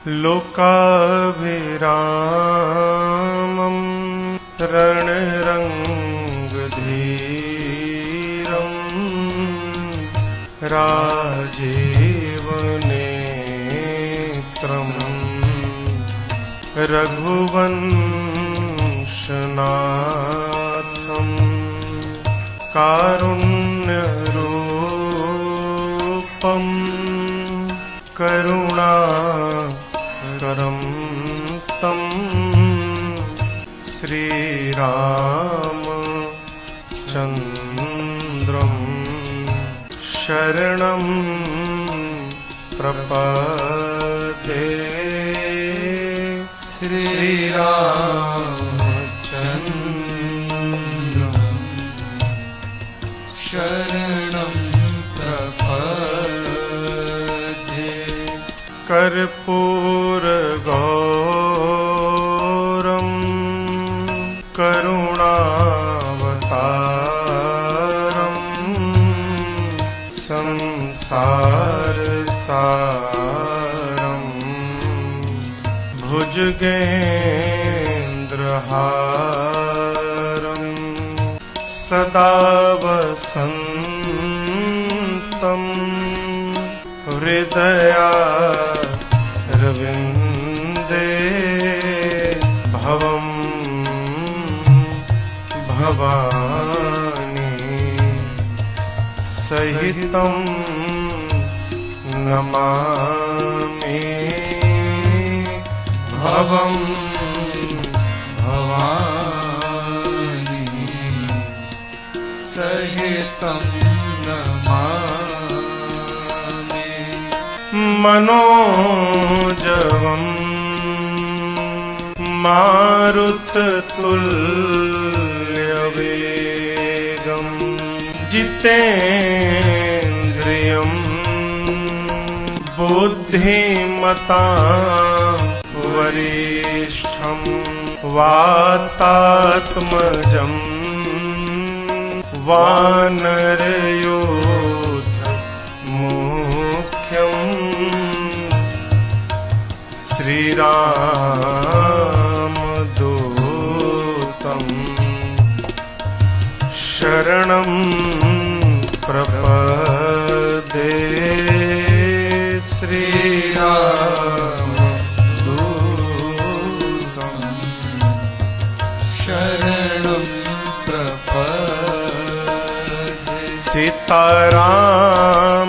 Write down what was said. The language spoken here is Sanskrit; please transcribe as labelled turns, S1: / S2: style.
S1: लोकाभिरामं रणरङ्गधीरं राजीवनेत्रं रघुवंशनाथं कारुण्यरूपं करुणाकरं तं श्रीरामचन्द्रं शरणं प्रपद्ये। श्रीरामचन्द्रं शरणं प्रपद्ये। कर्पूरगौरं करुणावतारं संसारसारं भुजगेन्द्रहारं सदा वसन्तं हृदयारविन्दे भवं भवानी सहितं नमामि। भवं भवानी सहितं नमामि। मनोजवं मारुततुल्यवेगं जितेन्द्रियं बुद्धिमतां वरिष्ठं वातात्मजं वानरयोधमुख्यं श्रीरामदूतं शरणं प्रपद्ये। श्रीरामदूतं शरणं प्रपद्ये। सीताराम